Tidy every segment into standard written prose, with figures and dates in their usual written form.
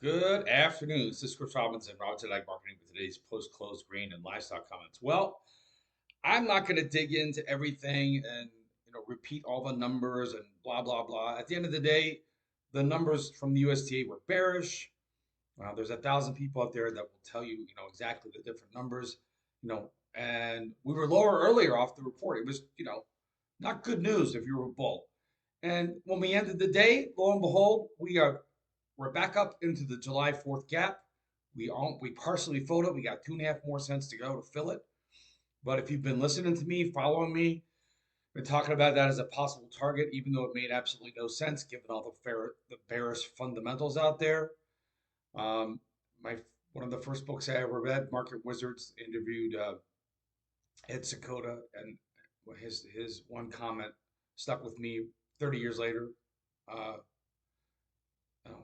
Good afternoon. This is Chris Robinson, Robinson Ag Marketing with today's post-close grain and livestock comments. Well, I'm not going to dig into everything and repeat all the numbers and blah blah blah. At the end of the day, the numbers from the USDA were bearish. There's 1,000 people out there that will tell you, exactly the different numbers, and we were lower earlier off the report. It was, not good news if you were a bull. And when we ended the day, lo and behold, we're back up into the July 4th gap. We partially filled it. We got 2.5 more cents to go to fill it. But if you've been listening to me, following me, been talking about that as a possible target, even though it made absolutely no sense given all the bearish fundamentals out there. My One of the first books I ever read, Market Wizards, interviewed Ed Sakota, and his one comment stuck with me 30 years later. Uh,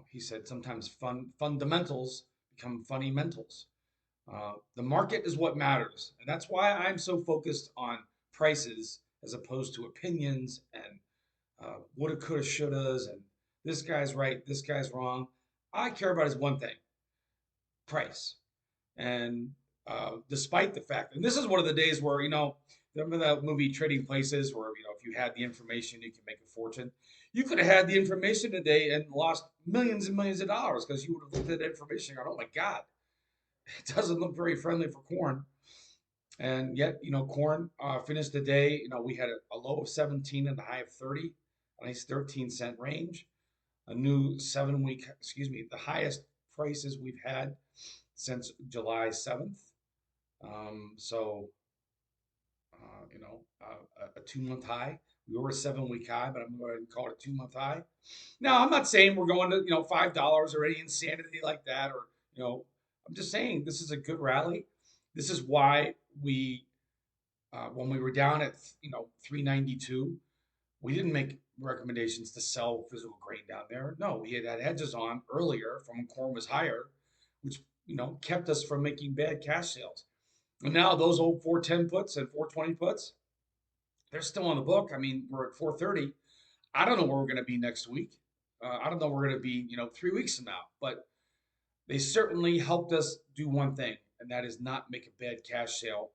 he said sometimes fundamentals become funny mentals. The market is what matters, and that's why I'm so focused on prices as opposed to opinions and woulda, coulda, shouldas, and this guy's right, this guy's wrong. I care about is one thing: price. And despite the fact, and this is one of the days where remember that movie Trading Places, where if you had the information, you can make a fortune. You could have had the information today and lost millions and millions of dollars because you would have looked at that information and gone, "Oh my God, it doesn't look very friendly for corn." And yet, corn finished the day. We had a low of 17 and a high of 30, a nice 13-cent range. A new 7-week, the highest prices we've had since July 7th. So, a 2-month high. We were a 7-week high, but I'm going to call it a 2-month high. Now, I'm not saying we're going to, $5 or any insanity like that, or, I'm just saying this is a good rally. This is why when we were down at, 392, we didn't make recommendations to sell physical grain down there. No, we had hedges on earlier from when corn was higher, which, kept us from making bad cash sales. And now those old 410 puts and 420 puts, they're still on the book. I mean, we're at 430. I don't know where we're going to be next week. I don't know where we're going to be, 3 weeks from now. But they certainly helped us do one thing, and that is not make a bad cash sale.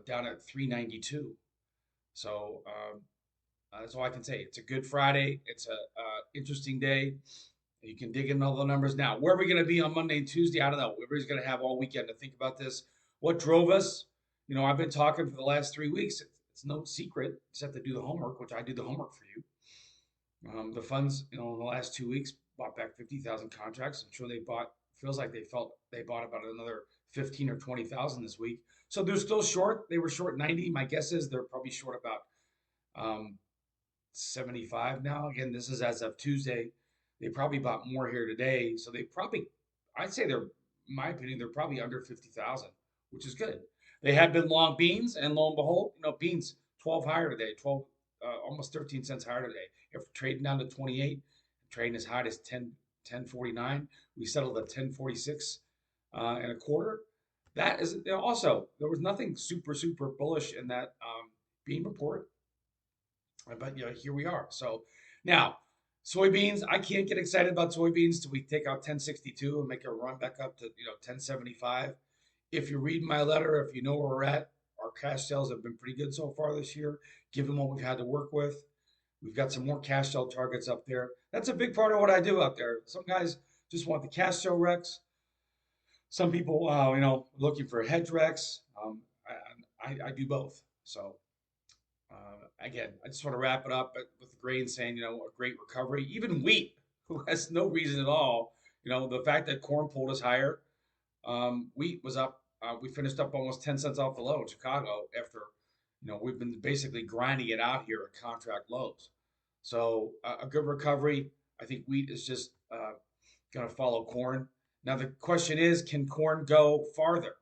Down at 392. So that's all I can say. It's a good Friday. It's a interesting day. You can dig into all the numbers now. Where are we going to be on Monday and Tuesday? I don't know. Everybody's going to have all weekend to think about this. What drove us? I've been talking for the last 3 weeks. It's no secret. Except to do the homework, which I do the homework for you. The funds, in the last 2 weeks, bought back 50,000 contracts. I'm sure feels like they bought about another 15 or 20,000 this week. So they're still short. They were short 90. My guess is they're probably short about 75 now. Again, this is as of Tuesday. They probably bought more here today. So I'd say in my opinion, they're probably under 50,000, which is good. They have been long beans, and lo and behold, beans 12 higher today, 12, almost 13 cents higher today. If trading down to 28, trading as high as 10.49, we settled at 10.46 and a quarter. That is also, there was nothing super bullish in that bean report, but here we are. So now soybeans, I can't get excited about soybeans till we take out 1062 and make a run back up to 1075. If you read my letter, if you know where we're at, our cash sales have been pretty good so far this year, given what we've had to work with. We've got some more cash sale targets up there. That's a big part of what I do out there. Some guys just want the cash sale recs. Some people, looking for hedge recs. I do both. So again, I just want to wrap it up with the grain saying, a great recovery. Even wheat, who has no reason at all. The fact that corn pulled us higher, wheat was up. We finished up almost 10 cents off the low in Chicago after, we've been basically grinding it out here at contract lows. So a good recovery. I think wheat is just going to follow corn. Now the question is, can corn go farther?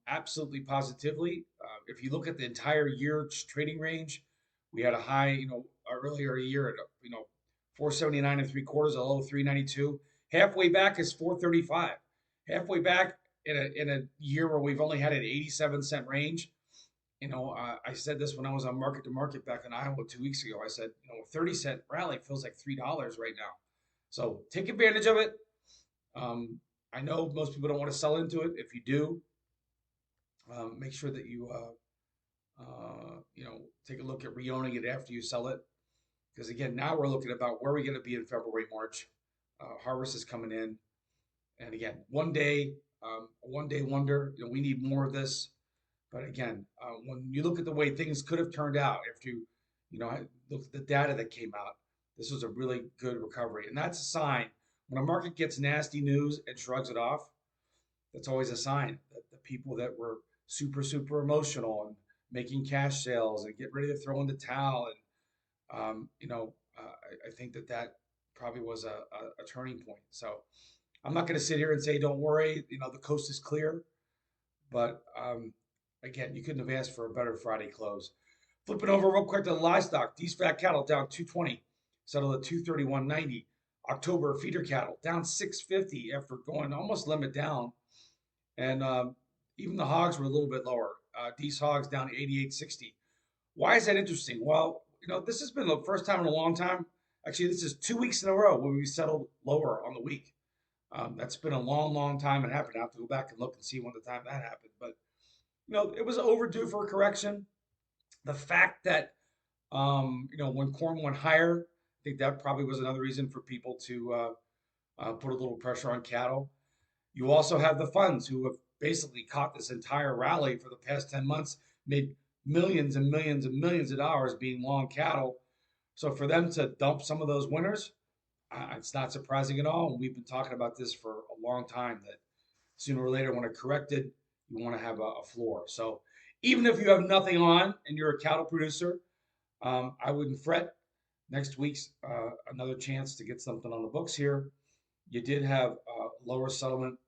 Absolutely, positively. If you look at the entire year trading range, we had a high, earlier a year at 479 and 3/4, a low 392. Halfway back is 435. Halfway back in a year where we've only had an 87-cent range. I said this when I was on market to market back in Iowa 2 weeks ago. I said, a 30-cent rally feels like $3 right now. So take advantage of it. I know most people don't want to sell into it. If you do, make sure that you know, take a look at reowning it after you sell it. Because again, now we're looking about where we're going to be in February, March. Harvest is coming in, and again, a 1 day wonder. You know, we need more of this. But again, when you look at the way things could have turned out after you know, look at the data that came out, this was a really good recovery, and that's a sign when a market gets nasty news and shrugs it off. That's always a sign that the people that were super emotional and making cash sales and get ready to throw in the towel and you know, I think that that probably was a turning point. So I'm not going to sit here and say don't worry, you know, the coast is clear, but again, you couldn't have asked for a better Friday close. Flipping over real quick to the livestock, these fat cattle down 220, settled at 231.90. October feeder cattle down 650 after going almost limit down, and even the hogs were a little bit lower. These hogs down 88.60. Why is that interesting? Well, you know, this has been the first time in a long time. Actually, this is 2 weeks in a row where we settled lower on the week. That's been a long time it happened. I have to go back and look and see when the time that happened. But you know, it was overdue for a correction. The fact that you know, when corn went higher, I think that probably was another reason for people to put a little pressure on cattle. You also have the funds who have basically caught this entire rally for the past 10 months, made millions and millions and millions of dollars being long cattle. So for them to dump some of those winners, it's not surprising at all. And we've been talking about this for a long time that sooner or later, when it corrected, you want to have a floor. So even if you have nothing on and you're a cattle producer, I wouldn't fret. Next week's another chance to get something on the books here. You did have lower settlement,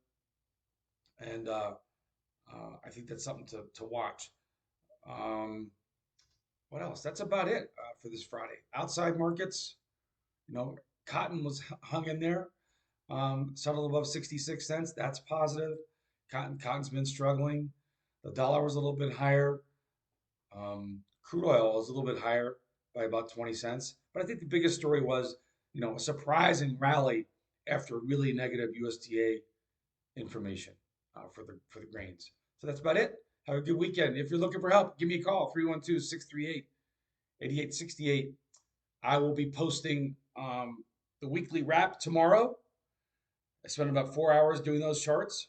and I think that's something to watch. Um, what else? That's about it for this Friday. Outside markets, you know, cotton was hung in there, settled above 66 cents. That's positive. Cotton's been struggling. The dollar was a little bit higher. Crude oil was a little bit higher by about 20 cents. But I think the biggest story was, you know, a surprising rally after really negative USDA information for the grains. So that's about it. Have a good weekend. If you're looking for help, give me a call, 312-638-8868. I will be posting the weekly wrap tomorrow. I spent about 4 hours doing those charts.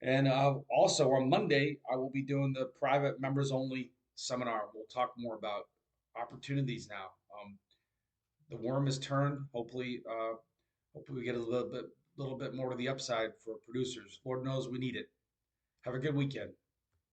And also on Monday, I will be doing the private members only seminar. We'll talk more about opportunities now. The worm is turned. Hopefully we get a little bit more to the upside for producers. Lord knows we need it. Have a good weekend.